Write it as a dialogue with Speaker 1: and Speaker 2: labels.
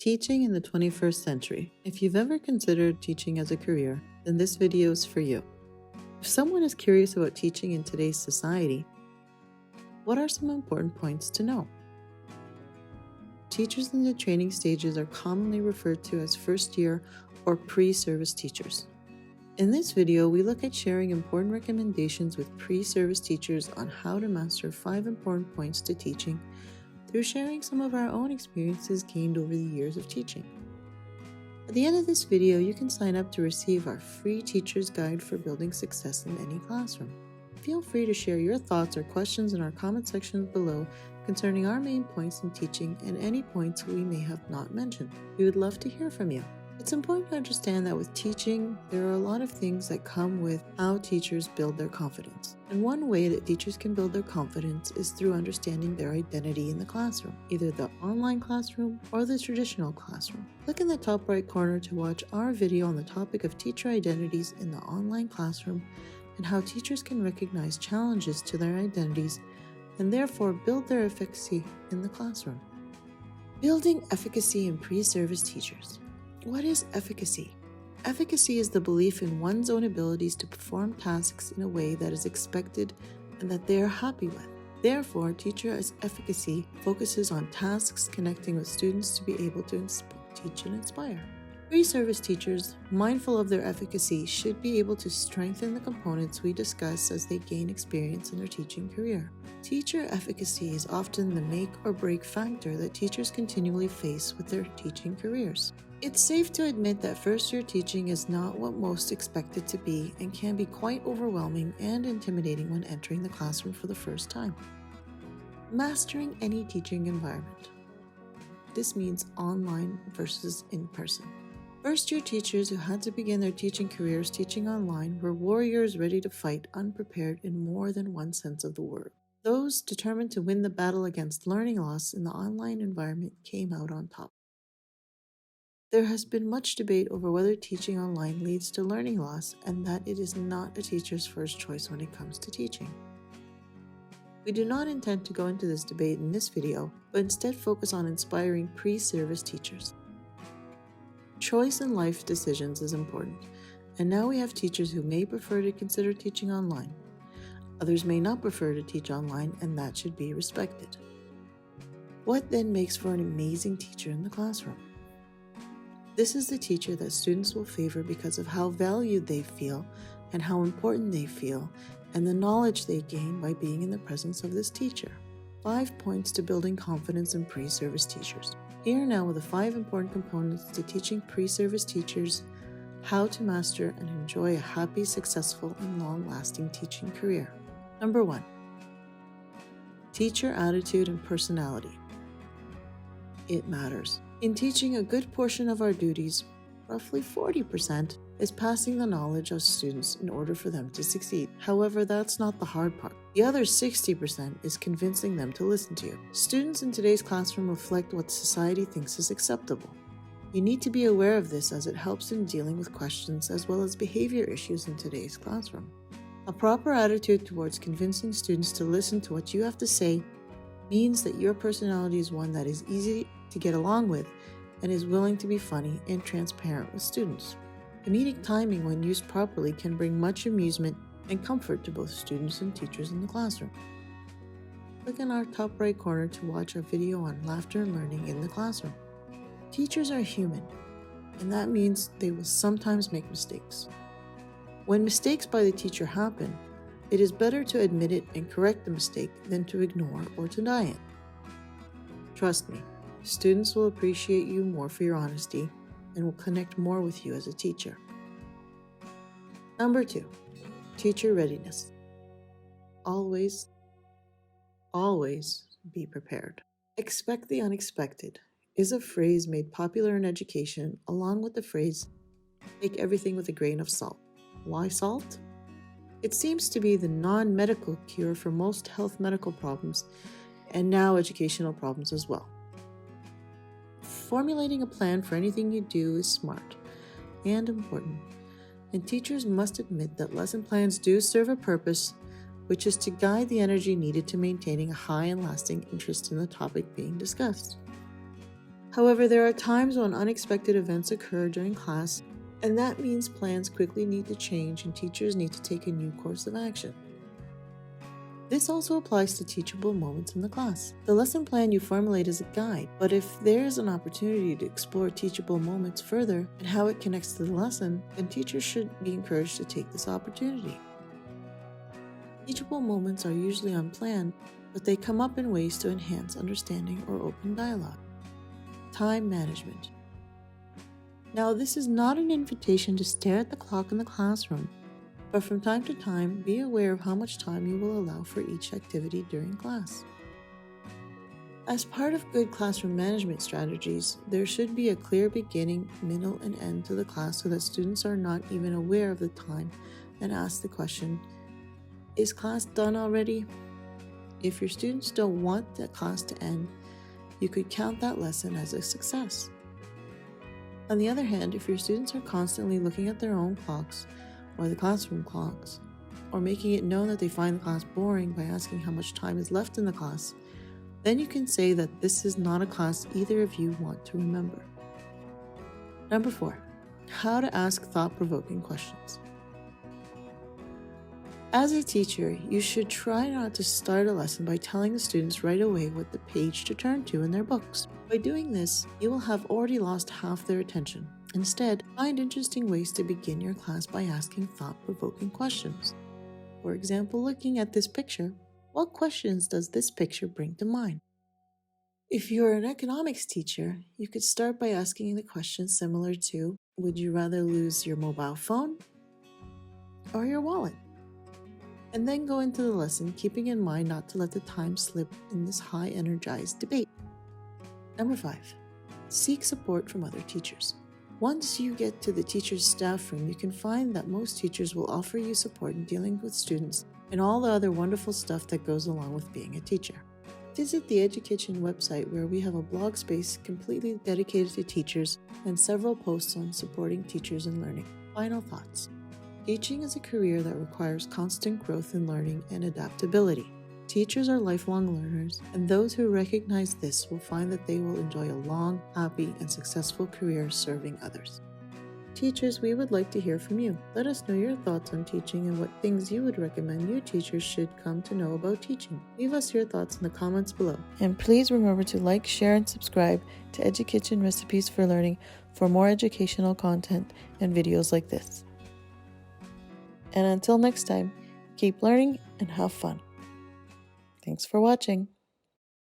Speaker 1: Teaching in the 21st century. If you've ever considered teaching as a career, then this video is for you. If someone is curious about teaching in today's society, what are some important points to know? Teachers in the training stages are commonly referred to as first-year or pre-service teachers. In this video, we look at sharing important recommendations with pre-service teachers on how to master 5 important points to teaching through sharing some of our own experiences gained over the years of teaching. At the end of this video, you can sign up to receive our free teacher's guide for building success in any classroom. Feel free to share your thoughts or questions in our comment section below concerning our main points in teaching and any points we may have not mentioned. We would love to hear from you. It's important to understand that with teaching, there are a lot of things that come with how teachers build their confidence. And one way that teachers can build their confidence is through understanding their identity in the classroom, either the online classroom or the traditional classroom. Click in the top right corner to watch our video on the topic of teacher identities in the online classroom and how teachers can recognize challenges to their identities and therefore build their efficacy in the classroom. Building efficacy in pre-service teachers. What is efficacy? Efficacy is the belief in one's own abilities to perform tasks in a way that is expected and that they are happy with. Therefore, teacher efficacy focuses on tasks connecting with students to be able to teach and inspire. Pre-service teachers, mindful of their efficacy, should be able to strengthen the components we discuss as they gain experience in their teaching career. Teacher efficacy is often the make or break factor that teachers continually face with their teaching careers. It's safe to admit that first-year teaching is not what most expect it to be and can be quite overwhelming and intimidating when entering the classroom for the first time. Mastering any teaching environment. This means online versus in-person. First-year teachers who had to begin their teaching careers teaching online were warriors ready to fight, unprepared in more than one sense of the word. Those determined to win the battle against learning loss in the online environment came out on top. There has been much debate over whether teaching online leads to learning loss and that it is not a teacher's first choice when it comes to teaching. We do not intend to go into this debate in this video, but instead focus on inspiring pre-service teachers. Choice in life decisions is important, and now we have teachers who may prefer to consider teaching online. Others may not prefer to teach online, and that should be respected. What then makes for an amazing teacher in the classroom? This is the teacher that students will favor because of how valued they feel and how important they feel and the knowledge they gain by being in the presence of this teacher. 5 points to building confidence in pre-service teachers. Here now are the 5 important components to teaching pre-service teachers how to master and enjoy a happy, successful, and long-lasting teaching career. Number 1. Teacher attitude and personality. It matters. In teaching, a good portion of our duties, roughly 40%, is passing the knowledge of students in order for them to succeed. However, that's not the hard part. The other 60% is convincing them to listen to you. Students in today's classroom reflect what society thinks is acceptable. You need to be aware of this as it helps in dealing with questions as well as behavior issues in today's classroom. A proper attitude towards convincing students to listen to what you have to say means that your personality is one that is easy to get along with and is willing to be funny and transparent with students. Comedic timing, when used properly, can bring much amusement and comfort to both students and teachers in the classroom. Click in our top right corner to watch our video on laughter and learning in the classroom. Teachers are human, and that means they will sometimes make mistakes. When mistakes by the teacher happen, it is better to admit it and correct the mistake than to ignore or deny it. Trust me, students will appreciate you more for your honesty and will connect more with you as a teacher. Number 2, teacher readiness. Always be prepared. Expect the unexpected is a phrase made popular in education along with the phrase, take everything with a grain of salt. Why salt? It seems to be the non-medical cure for most health medical problems and now educational problems as well. Formulating a plan for anything you do is smart and important, and teachers must admit that lesson plans do serve a purpose, which is to guide the energy needed to maintaining a high and lasting interest in the topic being discussed. However, there are times when unexpected events occur during class, and that means plans quickly need to change and teachers need to take a new course of action. This also applies to teachable moments in the class. The lesson plan you formulate is a guide, but if there is an opportunity to explore teachable moments further and how it connects to the lesson, then teachers should be encouraged to take this opportunity. Teachable moments are usually unplanned, but they come up in ways to enhance understanding or open dialogue. Time management. Now, this is not an invitation to stare at the clock in the classroom, but from time to time, be aware of how much time you will allow for each activity during class. As part of good classroom management strategies, there should be a clear beginning, middle, and end to the class so that students are not even aware of the time and ask the question, "Is class done already?" If your students don't want the class to end, you could count that lesson as a success. On the other hand, if your students are constantly looking at their own clocks or the classroom clocks, or making it known that they find the class boring by asking how much time is left in the class, then you can say that this is not a class either of you want to remember. Number 4, how to ask thought-provoking questions. As a teacher, you should try not to start a lesson by telling the students right away what the page to turn to in their books. By doing this, you will have already lost half their attention. Instead, find interesting ways to begin your class by asking thought-provoking questions. For example, looking at this picture, what questions does this picture bring to mind? If you're an economics teacher, you could start by asking the question similar to, would you rather lose your mobile phone or your wallet? And then go into the lesson, keeping in mind not to let the time slip in this high-energized debate. Number 5, seek support from other teachers. Once you get to the teacher's staff room, you can find that most teachers will offer you support in dealing with students and all the other wonderful stuff that goes along with being a teacher. Visit the EduKitchen website where we have a blog space completely dedicated to teachers and several posts on supporting teachers in learning. Final thoughts. Teaching is a career that requires constant growth in learning and adaptability. Teachers are lifelong learners, and those who recognize this will find that they will enjoy a long, happy, and successful career serving others. Teachers, we would like to hear from you. Let us know your thoughts on teaching and what things you would recommend new teachers should come to know about teaching. Leave us your thoughts in the comments below. And please remember to like, share, and subscribe to EduKitchen Recipes for Learning for more educational content and videos like this. And until next time, keep learning and have fun. Thanks for watching.